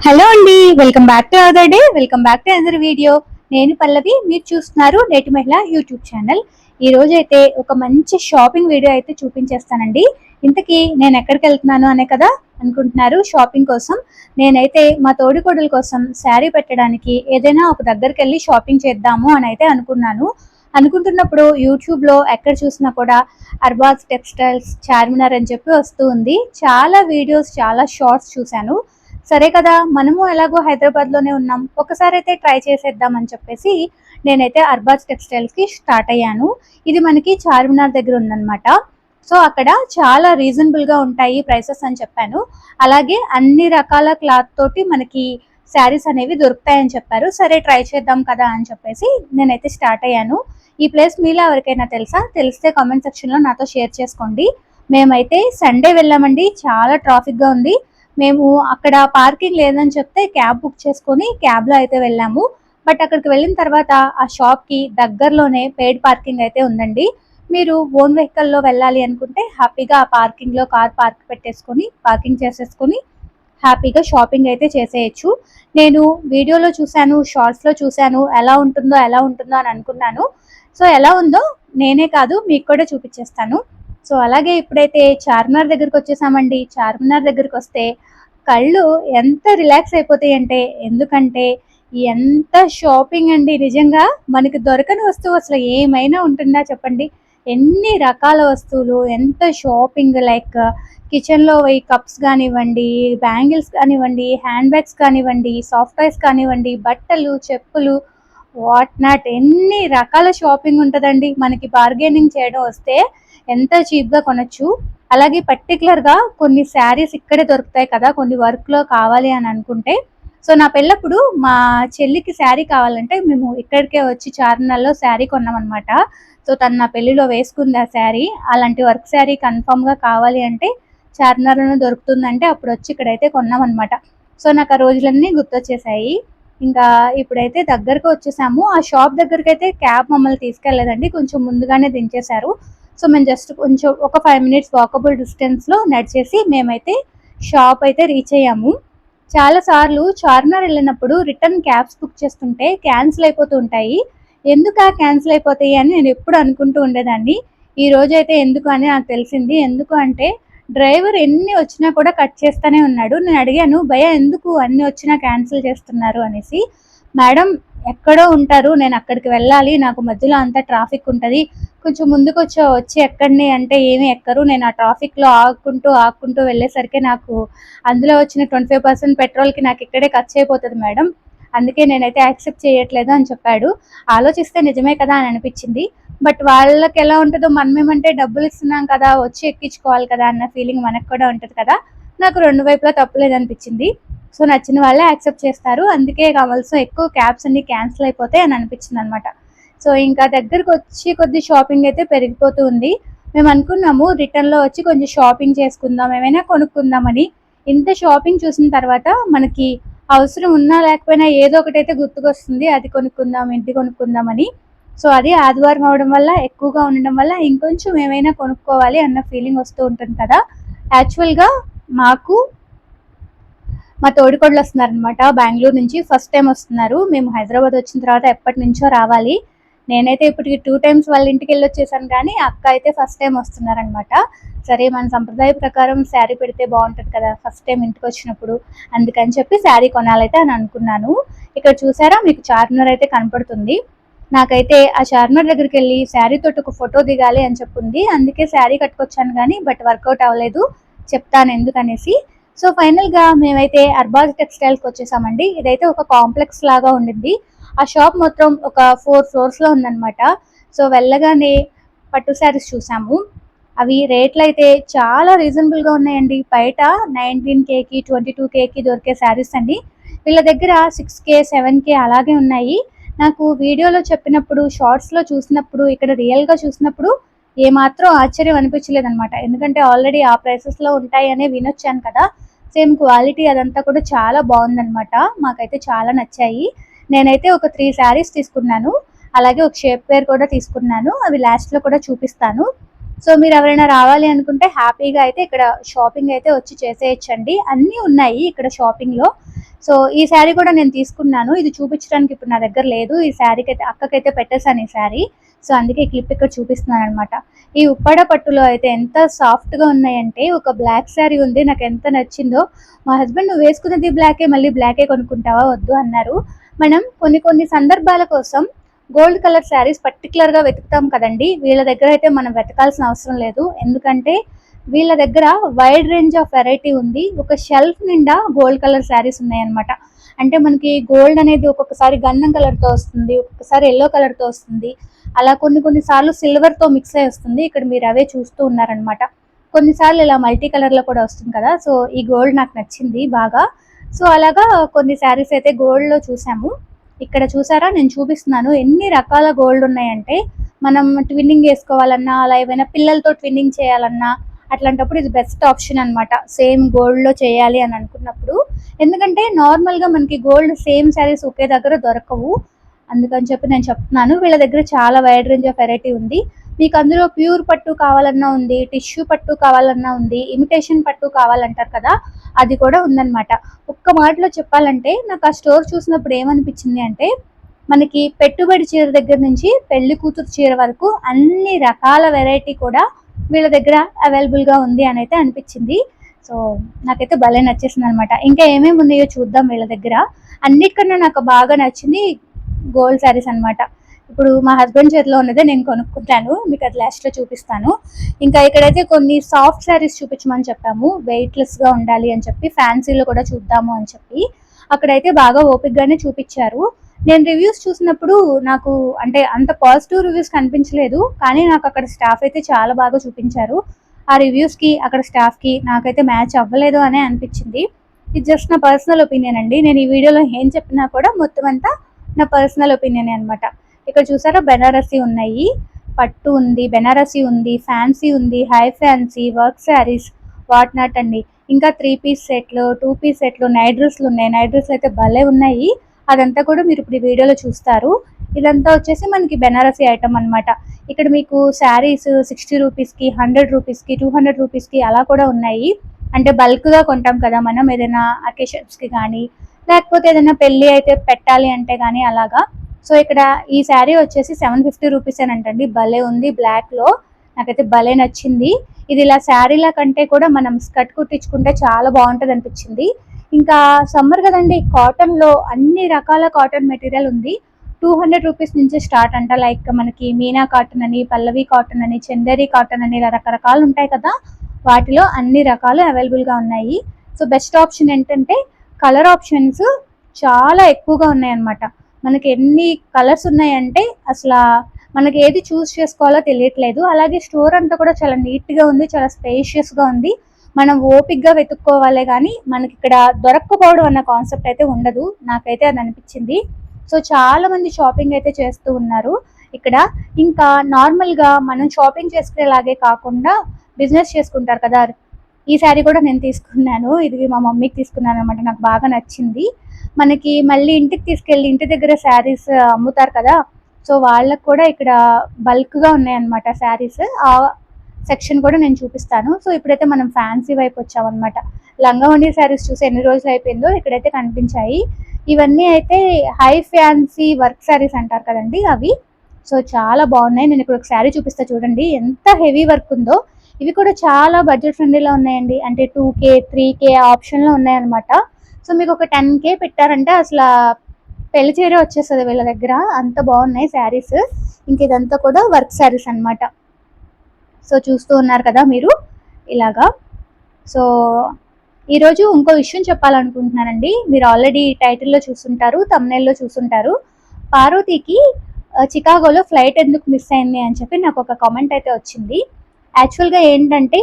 Hello అండి, welcome back to other day. Welcome back to other video. నేను పల్లవి, మీరు చూస్తున్నారు నేటి మహిళ యూట్యూబ్ ఛానల్. ఈ రోజు అయితే ఒక మంచి షాపింగ్ వీడియో అయితే చూపించేస్తానండి. ఇంతకీ నేను ఎక్కడికి వెళ్తున్నాను అనే కదా అనుకుంటున్నారు. షాపింగ్ కోసం నేనైతే మా తోడికోడల కోసం శారీ పెట్టడానికి ఏదైనా ఒక దగ్గరికి వెళ్ళి షాపింగ్ చేద్దాము అని అయితే అనుకుంటున్నప్పుడు యూట్యూబ్లో ఎక్కడ చూసినా కూడా అర్బాజ్ టెక్స్టైల్స్ చార్మినార్ అని చెప్పి వస్తూ ఉంది. చాలా వీడియోస్, చాలా షార్ట్స్ చూశాను. సరే కదా, మనము ఎలాగో హైదరాబాద్లోనే ఉన్నాం, ఒకసారి అయితే ట్రై చేసేద్దాం అని చెప్పేసి నేనైతే అర్బాజ్ టెక్స్టైల్స్కి స్టార్ట్ అయ్యాను. ఇది మనకి చార్మినార్ దగ్గర ఉందన్నమాట. సో అక్కడ చాలా రీజనబుల్గా ఉంటాయి ప్రైసెస్ అని చెప్పాను. అలాగే అన్ని రకాల క్లాత్ తోటి మనకి శారీస్ అనేవి దొరుకుతాయని చెప్పారు. సరే ట్రై చేద్దాం కదా అని చెప్పేసి నేనైతే స్టార్ట్ అయ్యాను. ఈ ప్లేస్ మీలో ఎవరికైనా తెలిస్తే కామెంట్ సెక్షన్లో నాతో షేర్ చేసుకోండి. మేమైతే సండే వెళ్ళామండి. చాలా ట్రాఫిక్గా ఉంది. మేము అక్కడ పార్కింగ్ లేదని చెప్తే క్యాబ్ బుక్ చేసుకొని క్యాబ్లో అయితే వెళ్ళాము. బట్ అక్కడికి వెళ్ళిన తర్వాత ఆ షాప్కి దగ్గరలోనే పెయిడ్ పార్కింగ్ అయితే ఉందండి. మీరు ఓన్ వెహికల్లో వెళ్ళాలి అనుకుంటే హ్యాపీగా ఆ పార్కింగ్లో కార్ పార్కింగ్ చేసేసుకొని హ్యాపీగా షాపింగ్ అయితే చేసేయచ్చు. నేను వీడియోలో చూశాను, షార్ట్స్లో చూశాను, ఎలా ఉంటుందో అని అనుకున్నాను. సో ఎలా ఉందో నేనే కాదు మీకు కూడా చూపించేస్తాను. సో అలాగే ఇప్పుడైతే చార్మినార్ దగ్గరికి వచ్చేసామండి. చార్మినార్ దగ్గరికి వస్తే కళ్ళు ఎంత రిలాక్స్ అయిపోతాయి అంటే, ఎందుకంటే ఎంత షాపింగ్ అండి. నిజంగా మనకి దొరకని వస్తువు అసలు ఏమైనా ఉంటుందా చెప్పండి. ఎన్ని రకాల వస్తువులు, ఎంత షాపింగ్. లైక్ కిచెన్లో ఈ కప్స్ కానివ్వండి, బ్యాంగిల్స్ కానివ్వండి, హ్యాండ్ బ్యాగ్స్ కానివ్వండి, సాఫ్ట్ టాయ్స్ కానివ్వండి, బట్టలు, చెప్పులు, వాట్ నాట్, ఎన్ని రకాల షాపింగ్ ఉంటుందండి. మనకి బార్గెనింగ్ చేయడం వస్తే ఎంత చీప్గా కొనొచ్చు. అలాగే పర్టికులర్గా కొన్ని శారీస్ ఇక్కడే దొరుకుతాయి కదా, కొన్ని వర్క్లో కావాలి అని అనుకుంటే. సో నా పెళ్ళప్పుడు మా చెల్లికి శారీ కావాలంటే మేము ఇక్కడికే వచ్చి చార్మినార్లో శారీ కొన్నామన్నమాట. సో తను నా పెళ్లిలో వేసుకుంది ఆ శారీ. అలాంటి వర్క్ శారీ కన్ఫామ్గా కావాలి అంటే చార్మినార్లోనే దొరుకుతుందంటే అప్పుడు వచ్చి ఇక్కడైతే కొన్నామన్నమాట. సో నాకు ఆ రోజులన్నీ గుర్తొచ్చేసాయి. ఇంకా ఇప్పుడైతే దగ్గరకు వచ్చేసాము. ఆ షాప్ దగ్గరికి అయితే క్యాబ్ మమ్మల్ని తీసుకెళ్ళలేదండి, కొంచెం ముందుగానే దించేశారు. సో మేము జస్ట్ కొంచెం ఒక 5 మినిట్స్ వాకబుల్ డిస్టెన్స్లో నడిచేసి మేమైతే షాప్ అయితే రీచ్ అయ్యాము. చాలాసార్లు చార్మినార్ వెళ్ళినప్పుడు రిటర్న్ క్యాబ్స్ బుక్ చేస్తుంటే క్యాన్సిల్ అయిపోతూ ఉంటాయి. ఎందుకు క్యాన్సిల్ అయిపోతాయి అని నేను ఎప్పుడు అనుకుంటూ ఉండేదాన్ని. ఈ రోజు అయితే ఎందుకు అని నాకు తెలిసింది. ఎందుకు అంటే డ్రైవర్ ఎన్ని వచ్చినా కూడా కట్ చేస్తూనే ఉన్నాడు. నేను అడిగాను, భయ్యా ఎందుకు అన్ని వచ్చినా క్యాన్సిల్ చేస్తున్నారు అనేసి. మేడం ఎక్కడో ఉంటారు, నేను అక్కడికి వెళ్ళాలి, నాకు మధ్యలో అంతా ట్రాఫిక్ ఉంటుంది, కొంచెం ముందుకు వచ్చి ఎక్కడిని అంటే ఏమీ ఎక్కరు, నేను ఆ ట్రాఫిక్లో ఆగుకుంటూ వెళ్ళేసరికి నాకు అందులో వచ్చిన 25% పెట్రోల్కి నాకు ఇక్కడే ఖర్చు అయిపోతుంది మేడం, అందుకే నేనైతే యాక్సెప్ట్ చేయట్లేదు అని చెప్పాడు. ఆలోచిస్తే నిజమే కదా అని అనిపించింది. బట్ వాళ్ళకి ఎలా ఉంటుందో, మనమేమంటే డబ్బులు ఇస్తున్నాం కదా, వచ్చి ఎక్కించుకోవాలి కదా అన్న ఫీలింగ్ మనకు కూడా ఉంటుంది కదా. నాకు రెండు వైపులా తప్పులేదు అనిపించింది. సో నచ్చిన వాళ్ళే యాక్సెప్ట్ చేస్తారు, అందుకే కావాల్సిన ఎక్కువ క్యాబ్స్ అన్ని క్యాన్సిల్ అయిపోతాయి అని అనిపించింది అనమాట. సో ఇంకా దగ్గరకు వచ్చి కొద్ది షాపింగ్ అయితే పెరిగిపోతూ ఉంది. మేము అనుకున్నాము రిటర్న్లో వచ్చి కొంచెం షాపింగ్ చేసుకుందాం, ఏమైనా కొనుక్కుందామని. ఇంత షాపింగ్ చూసిన తర్వాత మనకి అవసరం ఉన్నా లేకపోయినా ఏదో ఒకటైతే గుర్తుకొస్తుంది, అది కొనుక్కుందాం, ఇంటి కొనుక్కుందామని. సో అది ఆదివారం అవడం వల్ల, ఎక్కువగా ఉండడం వల్ల ఇంకొంచెం ఏమైనా కొనుక్కోవాలి అన్న ఫీలింగ్ వస్తూ ఉంటుంది కదా. యాక్చువల్గా మాకు మా తోడికోడలు వస్తున్నారనమాట, బెంగళూరు నుంచి ఫస్ట్ టైం వస్తున్నారు. మేము హైదరాబాద్ వచ్చిన తర్వాత ఎప్పటి నుంచో రావాలి. నేనైతే ఇప్పటికి 2 టైమ్స్ వాళ్ళ ఇంటికి వెళ్ళి వచ్చేసాను, కానీ అక్క అయితే ఫస్ట్ టైం వస్తున్నారనమాట. సరే మన సంప్రదాయ ప్రకారం శారీ పెడితే బాగుంటుంది కదా ఫస్ట్ టైం ఇంటికి వచ్చినప్పుడు, అందుకని చెప్పి శారీ కొనాలైతే అని అనుకున్నాను. ఇక్కడ చూసారా, మీకు చార్మినార్ అయితే కనపడుతుంది. నాకైతే ఆ చార్మినార్ దగ్గరికి వెళ్ళి శారీ తోటి ఒక ఫోటో దిగాలి అని చెప్పింది, అందుకే శారీ కట్టుకొచ్చాను కానీ బట్ వర్కౌట్ అవ్వలేదు, చెప్తాను ఎందుకనేసి. సో ఫైనల్గా మేమైతే అర్బాజ్ టెక్స్టైల్స్కి వచ్చేసామండి. ఇదైతే ఒక కాంప్లెక్స్ లాగా ఉండింది. ఆ షాప్ మొత్తం ఒక 4 ఫ్లోర్స్లో ఉందన్నమాట. సో వెళ్ళగానే పట్టు శారీస్ చూసాము. అవి రేట్లు అయితే చాలా రీజనబుల్గా ఉన్నాయండి. బయట 19Kకి 22Kకి దొరికే శారీస్ అండి, వీళ్ళ దగ్గర 6K 7K అలాగే ఉన్నాయి. నాకు వీడియోలో చెప్పినప్పుడు, షార్ట్స్లో చూసినప్పుడు, ఇక్కడ రియల్గా చూసినప్పుడు ఏమాత్రం ఆశ్చర్యం అనిపించలేదన్నమాట. ఎందుకంటే ఆల్రెడీ ఆ ప్రైసెస్లో ఉంటాయనే వినొచ్చాను కదా. సేమ్ క్వాలిటీ అదంతా కూడా చాలా బాగుందన్నమాట. మాకైతే చాలా నచ్చాయి. నేనైతే ఒక 3 శారీస్ తీసుకున్నాను, అలాగే ఒక షేప్ వేర్ కూడా తీసుకున్నాను. అవి లాస్ట్లో కూడా చూపిస్తాను. సో మీరు ఎవరైనా రావాలి అనుకుంటే హ్యాపీగా అయితే ఇక్కడ షాపింగ్ అయితే వచ్చి చేసేయచ్చండి. అన్నీ ఉన్నాయి ఇక్కడ షాపింగ్లో. సో ఈ శారీ కూడా నేను తీసుకున్నాను. ఇది చూపించడానికి ఇప్పుడు నా దగ్గర లేదు. ఈ శారీకి అయితే అక్కకైతే పెట్టేశాను ఈ శారీ. సో అందుకే ఈ క్లిప్ ఇక్కడ చూపిస్తున్నాను అనమాట. ఈ ఉప్పాడ పట్టులో అయితే ఎంత సాఫ్ట్గా ఉన్నాయంటే, ఒక బ్లాక్ శారీ ఉంది, నాకు ఎంత నచ్చిందో. మా హస్బెండ్ నువ్వు వేసుకున్నది బ్లాకే, మళ్ళీ బ్లాకే కొనుక్కుంటావా వద్దు అన్నారు. మనం కొన్ని కొన్ని సందర్భాల కోసం గోల్డ్ కలర్ శారీస్ పర్టికులర్గా వెతుకుతాం కదండి. వీళ్ళ దగ్గర అయితే మనం వెతకాల్సిన అవసరం లేదు. ఎందుకంటే వీళ్ళ దగ్గర వైడ్ రేంజ్ ఆఫ్ వెరైటీ ఉంది. ఒక షెల్ఫ్ నిండా గోల్డ్ కలర్ శారీస్ ఉన్నాయన్నమాట. అంటే మనకి గోల్డ్ అనేది ఒక్కొక్కసారి గంధం కలర్తో వస్తుంది, ఒక్కొక్కసారి ఎల్లో కలర్తో వస్తుంది, అలా కొన్నిసార్లు సిల్వర్తో మిక్స్ అయి వస్తుంది. ఇక్కడ మీరు అవే చూస్తూ ఉన్నారనమాట. కొన్నిసార్లు ఇలా మల్టీ కలర్లో కూడా వస్తుంది కదా. సో ఈ గోల్డ్ నాకు నచ్చింది బాగా. సో అలాగా కొన్ని శారీస్ అయితే గోల్డ్లో చూసాము. ఇక్కడ చూసారా, నేను చూపిస్తున్నాను ఎన్ని రకాల గోల్డ్ ఉన్నాయంటే, మనం ట్విన్నింగ్ వేసుకోవాలన్నా, అలా ఏమైనా పిల్లలతో ట్విన్నింగ్ చేయాలన్నా అట్లాంటప్పుడు ఇది బెస్ట్ ఆప్షన్ అనమాట. సేమ్ గోల్డ్లో చేయాలి అని అనుకున్నప్పుడు. ఎందుకంటే నార్మల్గా మనకి గోల్డ్ సేమ్ శారీస్ ఒకే దగ్గర దొరకవు. అందుకని చెప్పి నేను చెప్తున్నాను. వీళ్ళ దగ్గర చాలా వైడ్ రేంజ్ ఆఫ్ వెరైటీ ఉంది. మీకు అందులో ప్యూర్ పట్టు కావాలన్నా ఉంది, టిష్యూ పట్టు కావాలన్నా ఉంది, ఇమిటేషన్ పట్టు కావాలంటారు కదా, అది కూడా ఉందన్నమాట. ఒక్క మాటలో చెప్పాలంటే నాకు ఆ స్టోర్ చూసినప్పుడు ఏమనిపించింది అంటే, మనకి పెట్టుబడి చీర దగ్గర నుంచి పెళ్లి కూతురు చీర వరకు అన్ని రకాల వెరైటీ కూడా వీళ్ళ దగ్గర అవైలబుల్గా ఉంది అని అయితే అనిపించింది. సో నాకైతే భలే నచ్చేసింది అనమాట. ఇంకా ఏమేమి ఉన్నాయో చూద్దాం వీళ్ళ దగ్గర. అన్నిటికన్నా నాకు బాగా నచ్చింది గోల్డ్ శారీస్ అనమాట. ఇప్పుడు మా హస్బెండ్ చేతిలో ఉన్నదే నేను కొనుక్కుంటాను, మీకు అది లాస్ట్లో చూపిస్తాను. ఇంకా ఇక్కడైతే కొన్ని సాఫ్ట్ శారీస్ చూపించమని చెప్పాము, వెయిట్లెస్గా ఉండాలి అని చెప్పి, ఫ్యాన్సీలో కూడా చూద్దాము అని చెప్పి. అక్కడైతే బాగా ఓపిక్గానే చూపించారు. నేను రివ్యూస్ చూసినప్పుడు నాకు అంటే అంత పాజిటివ్ రివ్యూస్ కనిపించలేదు, కానీ నాకు అక్కడ స్టాఫ్ అయితే చాలా బాగా చూపించారు. ఆ రివ్యూస్కి అక్కడ స్టాఫ్కి నాకైతే మ్యాచ్ అవ్వలేదు అనే అనిపించింది. ఇది జస్ట్ నా పర్సనల్ ఒపీనియన్ అండి. నేను ఈ వీడియోలో ఏం చెప్పినా కూడా మొత్తం అంతా నా పర్సనల్ ఒపీనియన్ అనమాట. ఇక్కడ చూసారా, బెనారసీ ఉన్నాయి, పట్టు ఉంది, బెనారసీ ఉంది, ఫ్యాన్సీ ఉంది, high fancy, work saris, what not అండి. ఇంకా 3 పీస్ సెట్లు, 2 పీస్ సెట్లు, నైట్ డ్రెస్లు ఉన్నాయి. నైట్ డ్రెస్లు అయితే భలే ఉన్నాయి. అదంతా కూడా మీరు ఇప్పుడు ఈ వీడియోలో చూస్తారు. ఇదంతా వచ్చేసి మనకి బెనారసీ ఐటమ్ అనమాట. ఇక్కడ మీకు శారీస్ 60 రూపీస్కి, 100 రూపీస్కి, 200 రూపీస్కి అలా కూడా ఉన్నాయి. అంటే బల్క్గా కొంటాం కదా మనం, ఏదైనా అకేషన్స్కి కానీ, లేకపోతే ఏదైనా పెళ్ళి అయితే పెట్టాలి అంటే కానీ అలాగా. సో ఇక్కడ ఈ శారీ వచ్చేసి 750 రూపీస్ అని అంటండి. భలే ఉంది బ్లాక్లో, నాకైతే భలే నచ్చింది. ఇది ఇలా శారీల కంటే కూడా మనం స్కర్ట్ కుట్టించుకుంటే చాలా బాగుంటుంది అనిపించింది. ఇంకా సమ్మర్ కదండి, కాటన్లో అన్ని రకాల కాటన్ మెటీరియల్ ఉంది. 200 రూపీస్ నుంచి స్టార్ట్ అంట. లైక్ మనకి మీనా కాటన్ అని, పల్లవి కాటన్ అని, చందేరి కాటన్ అని, ఇలా రకరకాలు ఉంటాయి కదా, వాటిలో అన్ని రకాలు అవైలబుల్గా ఉన్నాయి. సో బెస్ట్ ఆప్షన్ ఏంటంటే కలర్ ఆప్షన్స్ చాలా ఎక్కువగా ఉన్నాయన్నమాట. మనకి ఎన్ని కలర్స్ ఉన్నాయంటే అసలు మనకి ఏది చూస్ చేసుకోవాలో తెలియట్లేదు. అలాగే స్టోర్ అంతా కూడా చాలా నీట్గా ఉంది, చాలా స్పేషియస్గా ఉంది. మనం ఓపిక్గా వెతుక్కోవాలే కానీ మనకి ఇక్కడ దొరక్కపోవడం అన్న కాన్సెప్ట్ అయితే ఉండదు. నాకైతే అది అనిపించింది. సో చాలా మంది షాపింగ్ అయితే చేస్తూ ఉన్నారు ఇక్కడ. ఇంకా నార్మల్గా మనం షాపింగ్ చేసుకునేలాగే కాకుండా బిజినెస్ చేసుకుంటారు కదా, ఈ శారీ కూడా నేను తీసుకున్నాను. ఇది మా మమ్మీకి తీసుకున్నాను అనమాట. నాకు బాగా నచ్చింది. మనకి మళ్ళీ ఇంటికి తీసుకెళ్ళి ఇంటి దగ్గర శారీస్ అమ్ముతారు కదా, సో వాళ్ళకు కూడా ఇక్కడ బల్క్గా ఉన్నాయన్నమాట శారీస్. ఆ సెక్షన్ కూడా నేను చూపిస్తాను. సో ఇప్పుడైతే మనం ఫ్యాన్సీ వైపు వచ్చామన్నమాట. లంగావోణి శారీస్ చూసి ఎన్ని రోజులు అయిపోయిందో ఇక్కడైతే కనిపించాయి. ఇవన్నీ అయితే హై ఫ్యాన్సీ వర్క్ శారీస్ అంటారు కదండి, అవి. సో చాలా బాగున్నాయి. నేను ఇక్కడ ఒక శారీ చూపిస్తా చూడండి, ఎంత హెవీ వర్క్ ఉందో. ఇవి కూడా చాలా బడ్జెట్ ఫ్రెండ్లీలో ఉన్నాయండి. అంటే 2K 3K ఆప్షన్లో ఉన్నాయన్నమాట. సో మీకు ఒక 10K పెట్టారంటే అసలు పెళ్లి చీర వచ్చేస్తుంది వీళ్ళ దగ్గర, అంత బాగున్నాయి శారీస్. ఇంక ఇదంతా కూడా వర్క్ శారీస్ అనమాట. సో చూస్తూ ఉన్నారు కదా మీరు ఇలాగా. సో ఈరోజు ఇంకో విషయం చెప్పాలనుకుంటున్నానండి. మీరు ఆల్రెడీ టైటిల్లో చూస్తుంటారు, థంబ్నెయిల్లో చూస్తుంటారు. పార్వతికి చికాగోలో ఫ్లైట్ ఎందుకు మిస్ అయింది అని చెప్పి నాకు ఒక కామెంట్ అయితే వచ్చింది. యాక్చువల్గా ఏంటంటే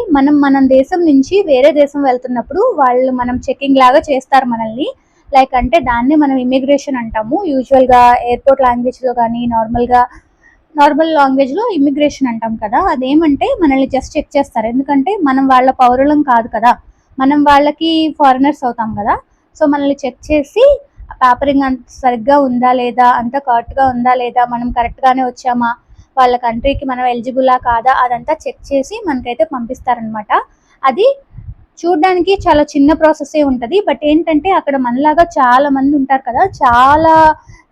మనం దేశం నుంచి వేరే దేశం వెళ్తున్నప్పుడు వాళ్ళు మనం చెకింగ్ లాగా చేస్తారు మనల్ని. లైక్ అంటే దాన్ని మనం ఇమిగ్రేషన్ అంటాము. యూజువల్గా ఎయిర్పోర్ట్ లాంగ్వేజ్లో కానీ నార్మల్ లాంగ్వేజ్లో ఇమిగ్రేషన్ అంటాం కదా. అదేమంటే మనల్ని జస్ట్ చెక్ చేస్తారు. ఎందుకంటే మనం వాళ్ళ పౌరులం కాదు కదా, మనం వాళ్ళకి ఫారినర్స్ అవుతాం కదా. సో మనల్ని చెక్ చేసి పేపరింగ్ అంత సరిగ్గా ఉందా లేదా, అంత కరెక్ట్గా ఉందా లేదా, మనం కరెక్ట్గానే వచ్చామా, వాళ్ళ కంట్రీకి మనం ఎలిజిబులా కాదా అదంతా చెక్ చేసి మనకైతే పంపిస్తారనమాట. అది చూడడానికి చాలా చిన్న ప్రాసెసే ఉంటుంది. బట్ ఏంటంటే అక్కడ మనలాగా చాలా మంది ఉంటారు కదా, చాలా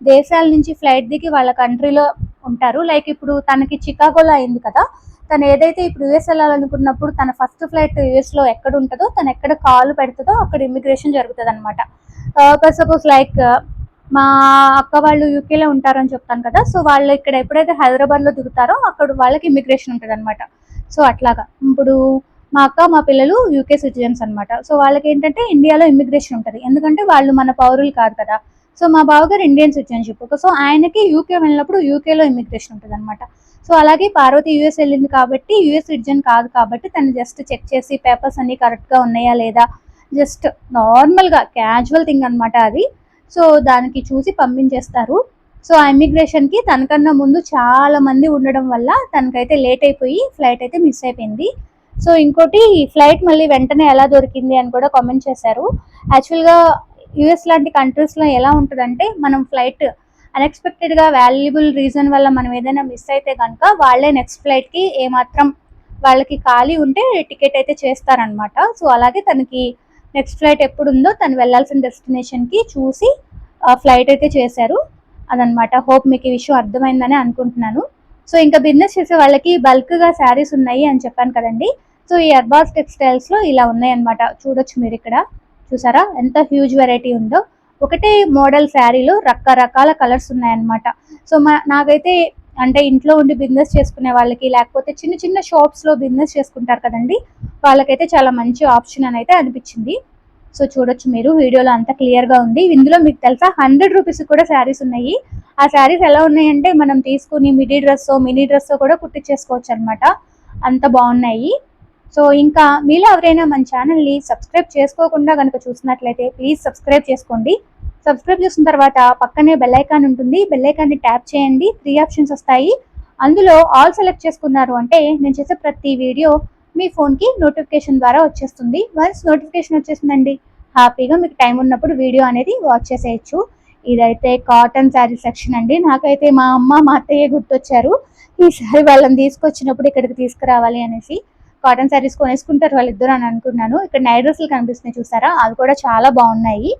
దేశాల నుంచి ఫ్లైట్ దిగి వాళ్ళ కంట్రీలో ఉంటారు. లైక్ ఇప్పుడు తనకి చికాగోలో అయింది కదా, తను ఏదైతే ఇప్పుడు యూఎస్ వెళ్ళాలనుకున్నప్పుడు తన ఫస్ట్ ఫ్లైట్ యూఎస్లో ఎక్కడ ఉంటుందో, తను ఎక్కడ కాలు పెడుతుందో అక్కడ ఇమిగ్రేషన్ జరుగుతుంది అనమాట. ఫర్ సపోజ్ లైక్ మా అక్క వాళ్ళు యూకేలో ఉంటారని చెప్తాను కదా, సో వాళ్ళు ఇక్కడ ఎప్పుడైతే హైదరాబాద్లో దిగుతారో అక్కడ వాళ్ళకి ఇమిగ్రేషన్ ఉంటుంది అనమాట. సో అట్లాగా ఇప్పుడు మా అక్క మా పిల్లలు యూకే సిటిజన్స్ అనమాట. సో వాళ్ళకి ఏంటంటే ఇండియాలో ఇమిగ్రేషన్ ఉంటుంది, ఎందుకంటే వాళ్ళు మన పౌరులు కాదు కదా. సో మా బావగారు ఇండియన్ సిటిజన్షిప్, సో ఆయనకి యూకే వెళ్ళినప్పుడు యూకేలో ఇమిగ్రేషన్ ఉంటుంది అనమాట. సో అలాగే పార్వతి యూఎస్ వెళ్ళింది కాబట్టి యూఎస్ సిటిజన్ కాదు కాబట్టి తను జస్ట్ చెక్ చేసి పేపర్స్ అన్ని కరెక్ట్గా ఉన్నాయా లేదా, జస్ట్ నార్మల్గా క్యాజువల్ థింగ్ అనమాట అది. సో దానికి చూసి పంపించేస్తారు. సో ఆ ఇమిగ్రేషన్కి తనకన్నా ముందు చాలా మంది ఉండడం వల్ల తనకైతే లేట్ అయిపోయి ఫ్లైట్ అయితే మిస్ అయిపోయింది. సో ఇంకోటి ఫ్లైట్ మళ్ళీ వెంటనే ఎలా దొరికింది అని కూడా కామెంట్ చేశారు. యాక్చువల్గా యుఎస్ లాంటి కంట్రీస్లో ఎలా ఉంటుందంటే మనం ఫ్లైట్ అన్ఎక్స్పెక్టెడ్గా వాల్యుబుల్ రీజన్ వల్ల మనం ఏదైనా మిస్ అయితే కనుక వాళ్ళే నెక్స్ట్ ఫ్లైట్కి ఏమాత్రం వాళ్ళకి ఖాళీ ఉంటే టికెట్ అయితే చేస్తారనమాట. సో అలాగే తనకి నెక్స్ట్ ఫ్లైట్ ఎప్పుడు ఉందో తను వెళ్ళాల్సిన డెస్టినేషన్కి చూసి ఫ్లైట్ అయితే చేశారు అదనమాట. హోప్ మీకు ఈ విషయం అర్థమైందని అనుకుంటున్నాను. సో ఇంకా బిజినెస్ చేసే వాళ్ళకి బల్క్గా శారీస్ ఉన్నాయి అని చెప్పాను కదండి. సో ఈ అర్బాస్ టెక్స్టైల్స్లో ఇలా ఉన్నాయన్నమాట. చూడొచ్చు మీరు ఇక్కడ, చూసారా ఎంత హ్యూజ్ వెరైటీ ఉందో. ఒకటే మోడల్ శారీలో రకరకాల కలర్స్ ఉన్నాయన్నమాట. సో నాకైతే అంటే ఇంట్లో ఉండి బిజినెస్ చేసుకునే వాళ్ళకి, లేకపోతే చిన్న చిన్న షాప్స్లో బిజినెస్ చేసుకుంటారు కదండి, వాళ్ళకైతే చాలా మంచి ఆప్షన్ అని అయితే అనిపించింది. సో చూడొచ్చు మీరు, వీడియోలో అంతా క్లియర్గా ఉంది. ఇందులో మీకు తెలుసా 100 రూపీస్ కూడా శారీస్ ఉన్నాయి. ఆ శారీస్ ఎలా ఉన్నాయంటే మనం తీసుకుని మినీ డ్రెస్ కూడా కుట్టించేసుకోవచ్చు అనమాట, అంత బాగున్నాయి. సో ఇంకా మీలో ఎవరైనా మన ఛానల్ని సబ్స్క్రైబ్ చేసుకోకుండా కనుక చూసినట్లయితే ప్లీజ్ సబ్స్క్రైబ్ చేసుకోండి. సబ్స్క్రైబ్ చేసిన తర్వాత పక్కనే బెల్ ఐకాన్ ఉంటుంది, బెల్ ఐకాన్ని ట్యాప్ చేయండి. 3 ఆప్షన్స్ వస్తాయి, అందులో ఆల్ సెలెక్ట్ చేసుకున్నారు అంటే నేను చేసే ప్రతి వీడియో మీ ఫోన్కి నోటిఫికేషన్ ద్వారా వచ్చేస్తుంది. వన్స్ నోటిఫికేషన్ వచ్చేసిందండి, హ్యాపీగా మీకు టైం ఉన్నప్పుడు వీడియో అనేది వాచ్ చేసేయచ్చు. ఇదైతే కాటన్ శారీ సెక్షన్ అండి. నాకైతే మా అమ్మ మా అత్తయ్య గుర్తొచ్చారు. ఈసారి వాళ్ళని తీసుకొచ్చినప్పుడు ఇక్కడికి తీసుకురావాలి అనేసి. కాటన్ శారీస్ కొనేసుకుంటారు వాళ్ళిద్దరు అని అనుకున్నాను. ఇక్కడ నైట్ డ్రెస్సులు కనిపిస్తున్నాయి చూసారా, అవి కూడా చాలా బాగున్నాయి.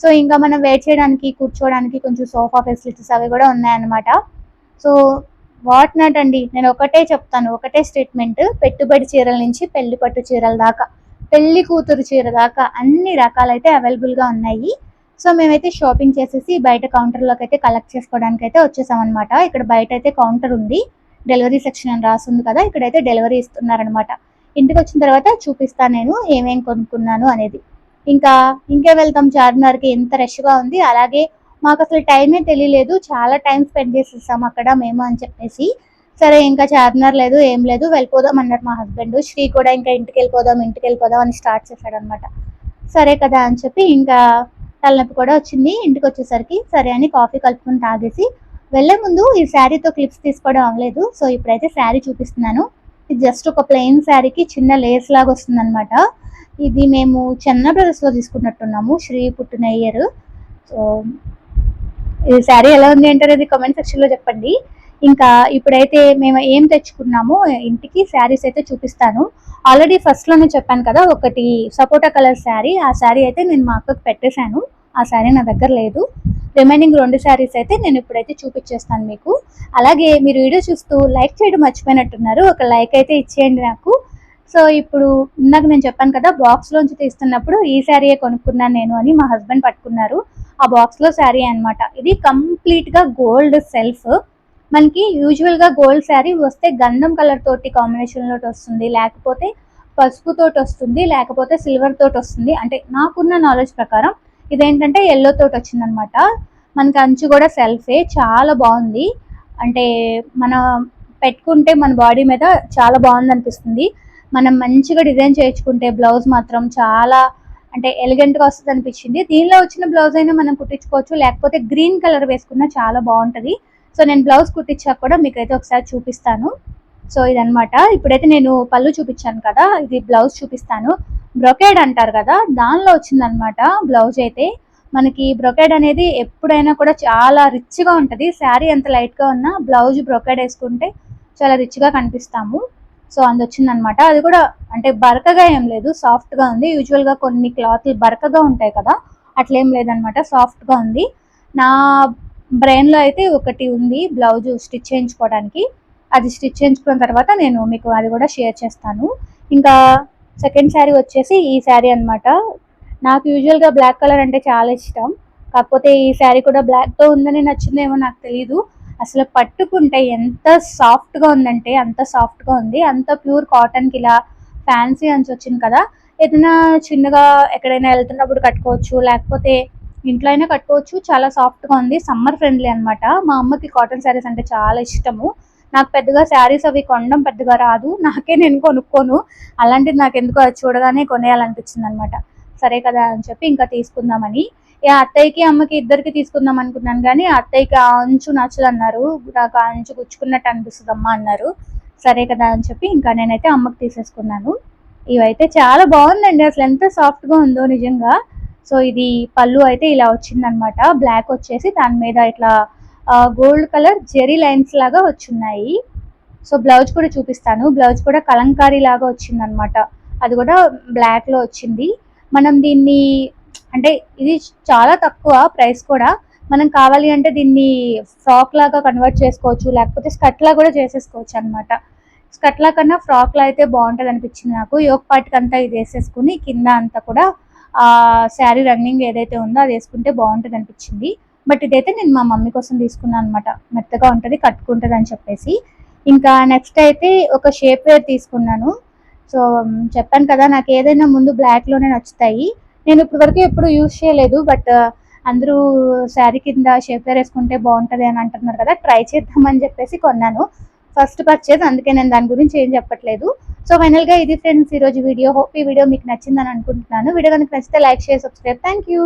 సో ఇంకా మనం వెయిట్ చేయడానికి, కూర్చోవడానికి కొంచెం సోఫా ఫెసిలిటీస్ అవి కూడా ఉన్నాయన్నమాట. సో వాట్ నాట్ అండి, నేను ఒకటే చెప్తాను, ఒకటే స్టేట్మెంట్. పెట్టుబడి చీరల నుంచి పెళ్లి పట్టు చీరల దాకా, పెళ్లి కూతురు చీర దాకా అన్ని రకాలైతే అవైలబుల్గా ఉన్నాయి. సో మేమైతే షాపింగ్ చేసేసి బయట కౌంటర్లోకి అయితే కలెక్ట్ చేసుకోవడానికి అయితే వచ్చేసామన్నమాట. ఇక్కడ బయట అయితే కౌంటర్ ఉంది, డెలివరీ సెక్షన్ అని రాస్తుంది కదా, ఇక్కడైతే డెలివరీ ఇస్తున్నారనమాట. ఇంటికి వచ్చిన తర్వాత చూపిస్తాను నేను ఏమేం కొనుక్కున్నాను అనేది. ఇంకే వెళ్తాం, చార్మినార్కి ఎంత రష్గా ఉంది. అలాగే మాకు అసలు టైమే తెలియలేదు, చాలా టైం స్పెండ్ చేసేసాం అక్కడ మేము అని చెప్పేసి. సరే ఇంకా చార్మినార్ లేదు ఏం లేదు, వెళ్ళిపోదాం అన్నారు మా హస్బెండ్. శ్రీ కూడా ఇంకా ఇంటికి వెళ్ళిపోదాం అని స్టార్ట్ చేశాడు అనమాట. సరే కదా అని చెప్పి ఇంకా తలనొప్పి కూడా వచ్చింది. ఇంటికి వచ్చేసరికి సరే అని కాఫీ కలుపుకొని తాగేసి వెళ్ళే ముందు ఈ శారీతో క్లిప్స్ తీసుకోవడం అవ్వలేదు. సో ఇప్పుడైతే శారీ చూపిస్తున్నాను. ఇది జస్ట్ ఒక ప్లెయిన్ శారీకి చిన్న లేస్ లాగా వస్తుంది అనమాట. ఇది మేము చెన్న బ్రదర్స్లో తీసుకున్నట్టున్నాము, శ్రీ పుట్టిన ఇయర్. సో ఈ శారీ ఎలా ఉంది అంటారు, ఇది కామెంట్ సెక్షన్లో చెప్పండి. ఇంకా ఇప్పుడైతే మేము ఏం తెచ్చుకున్నామో ఇంటికి శారీస్ అయితే చూపిస్తాను. ఆల్రెడీ ఫస్ట్లోనే చెప్పాను కదా, ఒకటి సపోటా కలర్ శారీ, ఆ శారీ అయితే నేను మా అక్కకు పెట్టేశాను. ఆ శారీ నా దగ్గర లేదు. రిమైనింగ్ 2 శారీస్ అయితే నేను ఇప్పుడైతే చూపించేస్తాను మీకు. అలాగే మీరు వీడియో చూస్తూ లైక్ చేయడం మర్చిపోయినట్టున్నారు, ఒక లైక్ అయితే ఇచ్చేయండి నాకు. సో ఇప్పుడు ఇందాక నేను చెప్పాను కదా, బాక్స్లోంచి తీస్తున్నప్పుడు ఈ శారీయే కొనుక్కున్నాను నేను అని మా హస్బెండ్ పట్టుకున్నారు. ఆ బాక్స్లో శారీ అనమాట. ఇది కంప్లీట్గా గోల్డ్ సెల్ఫ్. మనకి యూజువల్గా గోల్డ్ శారీ వస్తే గంధం కలర్ తోటి కాంబినేషన్లో వస్తుంది, లేకపోతే పసుపు తోటి వస్తుంది, లేకపోతే సిల్వర్ తోటి వస్తుంది. అంటే నాకున్న నాలెడ్జ్ ప్రకారం ఇదేంటంటే ఎల్లో తోటి వచ్చిందనమాట. మనకి అంచు కూడా సెల్ఫే, చాలా బాగుంది. అంటే మనం పెట్టుకుంటే మన బాడీ మీద చాలా బాగుంది అనిపిస్తుంది. మనం మంచిగా డిజైన్ చేయించుకుంటే బ్లౌజ్ మాత్రం చాలా అంటే ఎలిగెంట్గా వస్తుంది అనిపించింది. దీనిలో వచ్చిన బ్లౌజ్ అయినా మనం కుట్టించుకోవచ్చు, లేకపోతే గ్రీన్ కలర్ వేసుకున్నా చాలా బాగుంటుంది. సో నేను బ్లౌజ్ కుట్టించాక కూడా మీకైతే ఒకసారి చూపిస్తాను. సో ఇదనమాట. ఇప్పుడైతే నేను పళ్ళు చూపించాను కదా, ఇది బ్లౌజ్ చూపిస్తాను. బ్రొకేడ్ అంటారు కదా, దానిలో వచ్చిందనమాట బ్లౌజ్ అయితే. మనకి బ్రొకేడ్ అనేది ఎప్పుడైనా కూడా చాలా రిచ్గా ఉంటుంది. శారీ ఎంత లైట్గా ఉన్నా బ్లౌజ్ బ్రొకేడ్ వేసుకుంటే చాలా రిచ్గా కనిపిస్తాము. సో అందొచ్చిందనమాట. అది కూడా అంటే బరకగా ఏం లేదు, సాఫ్ట్గా ఉంది. యూజువల్గా కొన్ని క్లాత్లు బరకగా ఉంటాయి కదా, అట్లేం లేదనమాట, సాఫ్ట్గా ఉంది. నా బ్రెయిన్లో అయితే ఒకటి ఉంది బ్లౌజ్ స్టిచ్ చేయించుకోవడానికి. అది స్టిచ్ చేయించుకున్న తర్వాత నేను మీకు అది కూడా షేర్ చేస్తాను. ఇంకా సెకండ్ శారీ వచ్చేసి ఈ శారీ అనమాట. నాకు యూజువల్గా బ్లాక్ కలర్ అంటే చాలా ఇష్టం. కాకపోతే ఈ శారీ కూడా బ్లాక్తో ఉందని నచ్చిందేమో నాకు తెలీదు. అసలు పట్టుకుంటే ఎంత సాఫ్ట్గా ఉందంటే అంత సాఫ్ట్గా ఉంది. అంత ప్యూర్ కాటన్కి ఇలా ఫ్యాన్సీ అంచు వచ్చింది కదా, ఏదైనా చిన్నగా ఎక్కడైనా వెళ్తున్నప్పుడు కట్టుకోవచ్చు, లేకపోతే ఇంట్లో అయినా కట్టుకోవచ్చు. చాలా సాఫ్ట్గా ఉంది, సమ్మర్ ఫ్రెండ్లీ అనమాట. మా అమ్మకి కాటన్ శారీస్ అంటే చాలా ఇష్టము. నాకు పెద్దగా శారీస్ అవి కొనడం పెద్దగా రాదు, నేను కొనుక్కోను. అలాంటిది నాకు ఎందుకో అది చూడగానే కొనేయాలనిపించింది అనమాట. సరే కదా అని చెప్పి ఇంకా తీసుకుందామని, అత్తయ్యకి అమ్మకి ఇద్దరికి తీసుకుందాం అనుకున్నాను, కానీ అత్తయ్యకి ఆ అంచు నచ్చదు అన్నారు. నాకు ఆ అంచు గుచ్చుకున్నట్టు అనిపిస్తుంది అమ్మ అన్నారు. సరే కదా అని చెప్పి ఇంకా నేనైతే అమ్మకి తీసేసుకున్నాను. ఇవైతే చాలా బాగుందండి, అసలు ఎంత సాఫ్ట్గా ఉందో నిజంగా. సో ఇది పళ్ళు అయితే ఇలా వచ్చిందనమాట. బ్లాక్ వచ్చేసి దాని మీద ఇట్లా గోల్డ్ కలర్ జెరీ లైన్స్ లాగా వచ్చున్నాయి. సో బ్లౌజ్ కూడా చూపిస్తాను. బ్లౌజ్ కూడా కలంకారీ లాగా వచ్చిందనమాట. అది కూడా బ్లాక్లో వచ్చింది. మనం దీన్ని అంటే ఇది చాలా తక్కువ ప్రైస్ కూడా. మనం కావాలి అంటే దీన్ని ఫ్రాక్ లాగా కన్వర్ట్ చేసుకోవచ్చు, లేకపోతే స్కర్ట్ లా కూడా చేసేసుకోవచ్చు అనమాట. స్కర్ట్ లా కన్నా ఫ్రాక్ లా అయితే బాగుంటుంది అనిపించింది నాకు. యోక్ పార్ట్కి అంతా ఇది వేసేసుకుని కింద అంతా కూడా ఆ శారీ రన్నింగ్ ఏదైతే ఉందో అది వేసుకుంటే బాగుంటుంది అనిపించింది. బట్ ఇదైతే నేను మా మమ్మీ కోసం తీసుకున్నాను అనమాట. మెత్తగా ఉంటుంది, కట్టుకుంటుంది అని చెప్పేసి. ఇంకా నెక్స్ట్ అయితే ఒక షేప్ వేర్ తీసుకున్నాను. సో చెప్పాను కదా, నాకు ఏదైనా ముందు బ్లాక్లోనే నచ్చుతాయి. నేను ఇప్పటి వరకు ఎప్పుడు యూజ్ చేయలేదు, బట్ అందరూ శారీ కింద షేప్ వేర్ వేసుకుంటే బాగుంటుంది అని అంటున్నారు కదా, ట్రై చేద్దామని చెప్పేసి కొన్నాను. ఫస్ట్ పర్చేజ్, అందుకే నేను దాని గురించి ఏం చెప్పట్లేదు. సో ఫైనల్గా ఇది ఫ్రెండ్స్ ఈరోజు వీడియో. హోప్ ఈ వీడియో మీకు నచ్చిందని అనుకుంటున్నాను. వీడియో కనుక నచ్చితే like, share, subscribe. Thank you.